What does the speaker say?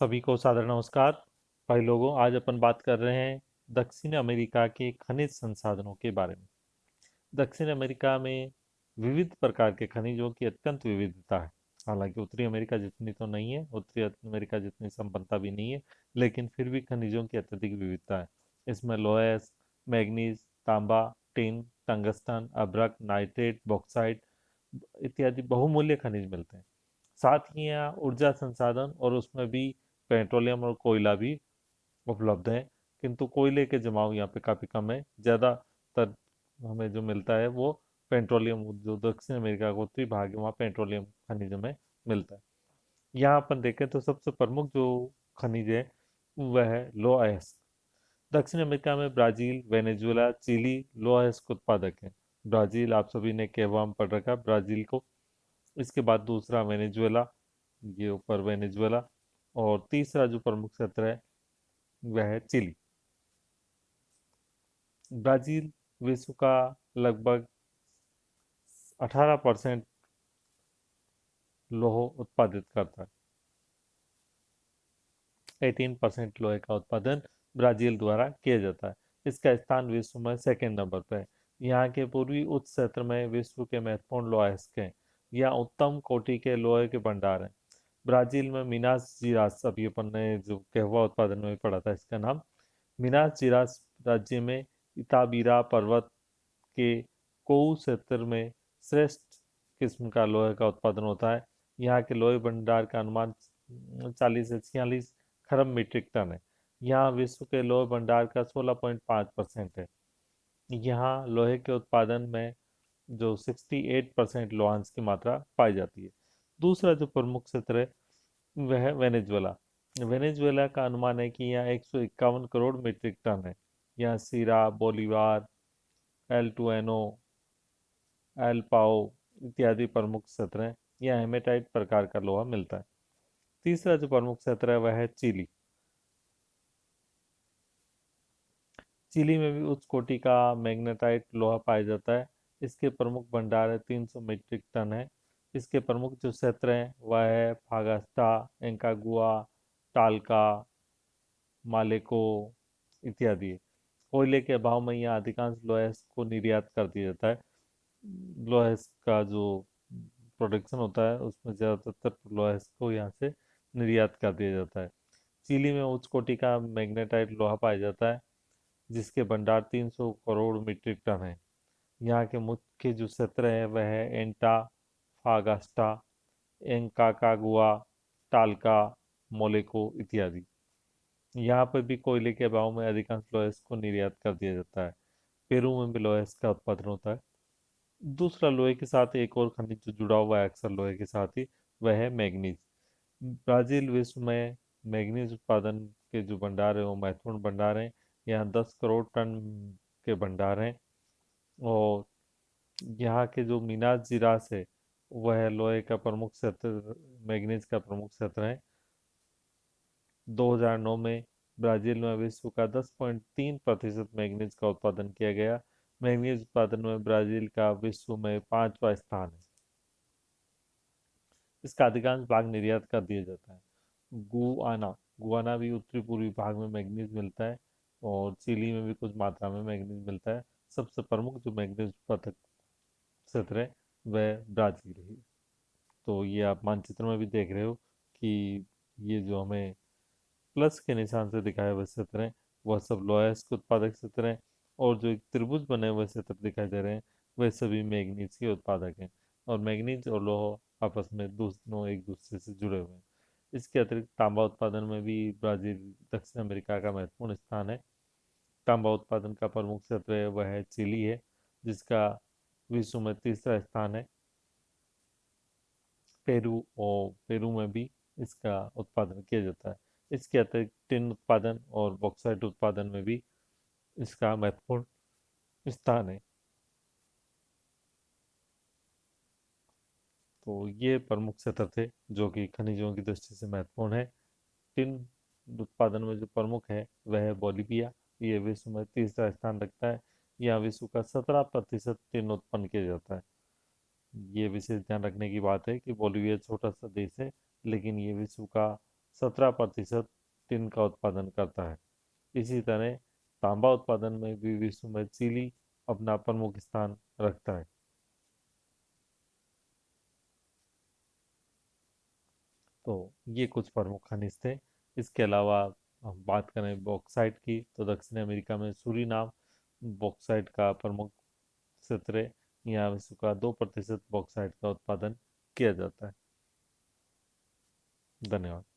सभी को सादर नमस्कार। भाई लोगों, आज अपन बात कर रहे हैं दक्षिण अमेरिका के खनिज संसाधनों के बारे में। दक्षिण अमेरिका में विविध प्रकार के खनिजों की अत्यंत विविधता है। हालांकि उत्तरी अमेरिका जितनी तो नहीं है, उत्तरी अमेरिका जितनी संपन्नता भी नहीं है, लेकिन फिर भी खनिजों की अत्यधिक विविधता है। इसमें लोहेस, मैग्नीज, तांबा, टिन, टंगस्टन, अभ्रक, नाइट्रेट, बॉक्साइट इत्यादि बहुमूल्य खनिज मिलते हैं। साथ ही यहाँ ऊर्जा संसाधन और उसमें भी पेट्रोलियम और कोयला भी उपलब्ध है। किंतु कोयले के जमाव यहाँ पे काफ़ी कम है। ज़्यादातर हमें जो मिलता है वो पेट्रोलियम, जो दक्षिण अमेरिका का उत्तरी भाग है वहाँ पेट्रोलियम खनिज में मिलता है। यहाँ अपन देखें तो सबसे प्रमुख जो खनिज है वह है लोह अयस्क। दक्षिण अमेरिका में ब्राजील, वेनेजुएला, चिली लोह अयस्क उत्पादक है। ब्राजील आप सभी ने कहवा में पढ़ रखा, ब्राजील को। इसके बाद दूसरा वेनेजुएला, ये ऊपर वेनेजुएला। और तीसरा जो प्रमुख क्षेत्र है वह है चिली। ब्राजील विश्व का लगभग 18% लोह उत्पादित करता है। 18% लोहे का उत्पादन ब्राजील द्वारा किया जाता है। इसका स्थान विश्व में सेकेंड नंबर पर है। यहाँ के पूर्वी उच्च क्षेत्र में विश्व के महत्वपूर्ण लोह अयस्क हैं। यहाँ उत्तम कोटि के लोहे के भंडार हैं। ब्राजील में मिनास जिरास, अभी अपन ने जो कहवा उत्पादन में पढ़ा था इसका नाम, मिनास जिरास राज्य में इताबीरा पर्वत के कोऊ क्षेत्र में श्रेष्ठ किस्म का लोहे का उत्पादन होता है। यहाँ के लोहे भंडार का अनुमान 40 से 46 खरब मीट्रिक टन है। यहाँ विश्व के लोहे भंडार का 16.5% है। यहाँ लोहे के उत्पादन में जो 68% लोहांश की मात्रा पाई जाती है। दूसरा जो प्रमुख क्षेत्र है वह है वेनेजुएला। वेनेजुएला का अनुमान है कि यहाँ 151 करोड़ मीट्रिक टन है। यहाँ सीरा, बोलीवार, एल टूएनो, एल पाओ इत्यादि प्रमुख क्षेत्र हैं। यहाँ हेमेटाइट प्रकार का लोहा मिलता है। तीसरा जो प्रमुख क्षेत्र है वह है चिली। चिली में भी उच्च कोटि का मैग्नेटाइट लोहा पाया जाता है। इसके प्रमुख भंडार है 300 मीट्रिक टन है। इसके प्रमुख जो क्षेत्र हैं वह है फागास्टा, एंकागुआ, टालका, मालेको इत्यादि है। कोयले के अभाव में यहाँ अधिकांश लोहा को निर्यात कर दिया जाता है। लोहा का जो प्रोडक्शन होता है उसमें ज़्यादातर लोहा को यहाँ से निर्यात कर दिया जाता है। चिली में उच्च कोटि का मैग्नेटाइट लोहा पाया जाता है, जिसके भंडार 300 करोड़ मीट्रिक टन है। यहाँ के मुख्य जो क्षेत्र है वह है एंटा फागास्टा, एंकाकागुआ, टालका, मोलेको इत्यादि। यहाँ पर भी कोयले के अभाव में अधिकांश लोहा को निर्यात कर दिया जाता है। पेरू में भी लोहा का उत्पादन होता है। दूसरा लोहे के साथ एक और खनिज जो जुड़ा हुआ है अक्सर लोहे के साथ ही, वह है मैग्नीज। ब्राजील विश्व में मैग्नीज उत्पादन के जो भंडार है वो महत्वपूर्ण भंडार हैं। यहाँ 10 करोड़ टन के भंडार हैं। और यहाँ के जो मीनास जिरास है वह लोहे का प्रमुख क्षेत्र, मैग्नीज का प्रमुख क्षेत्र है। 2009 में ब्राजील में विश्व का 10.3% मैग्नीज का उत्पादन किया गया। मैग्नीज उत्पादन में ब्राजील का विश्व में 5वां स्थान है। इसका अधिकांश भाग निर्यात कर दिया जाता है। गुआना, गुआना भी उत्तरी पूर्वी भाग में मैग्नीज मिलता है। और चिली में भी कुछ मात्रा में मैग्नीज मिलता है। सबसे प्रमुख जो मैग्नीज उत्पादक क्षेत्र है वह ब्राजील है। तो ये आप मानचित्र में भी देख रहे हो कि ये जो हमें प्लस के निशान से दिखाए हुए क्षेत्र हैं वह सब लोयस के उत्पादक क्षेत्र हैं। और जो एक त्रिभुज बने हुए क्षेत्र दिखाई दे रहे हैं वे सभी मैग्नीज के उत्पादक हैं। और मैग्नीज और लोह आपस में दोनों एक दूसरे से जुड़े हुए हैं। इसके अतिरिक्त तांबा उत्पादन में भी ब्राजील दक्षिण अमेरिका का महत्वपूर्ण स्थान है। तांबा उत्पादन का प्रमुख क्षेत्र है वह है चिली है, जिसका विश्व में तीसरा स्थान है। पेरू में भी इसका उत्पादन किया जाता है। इसके अतिरिक्त टिन उत्पादन और बॉक्साइट उत्पादन में भी इसका महत्वपूर्ण स्थान है। तो ये प्रमुख क्षेत्र थे जो कि खनिजों की दृष्टि से महत्वपूर्ण है। टिन उत्पादन में जो प्रमुख है वह है बोलीविया। ये विश्व में तीसरा स्थान रखता है। यहाँ विश्व का 17% टिन उत्पन्न किया जाता है। ये विशेष ध्यान रखने की बात है कि बोलीविया छोटा सा देश है, लेकिन ये विश्व का 17% टिन का उत्पादन करता है। इसी तरह तांबा उत्पादन में भी विश्व में चिली अपना प्रमुख स्थान रखता है। तो ये कुछ प्रमुख खनिज थे। इसके अलावा हम बात करें बॉक्साइट की, तो दक्षिण अमेरिका में सूरीनाम बॉक्साइट का प्रमुख क्षेत्र है। यहाँ विश्व का 2% बॉक्साइट का उत्पादन किया जाता है। धन्यवाद।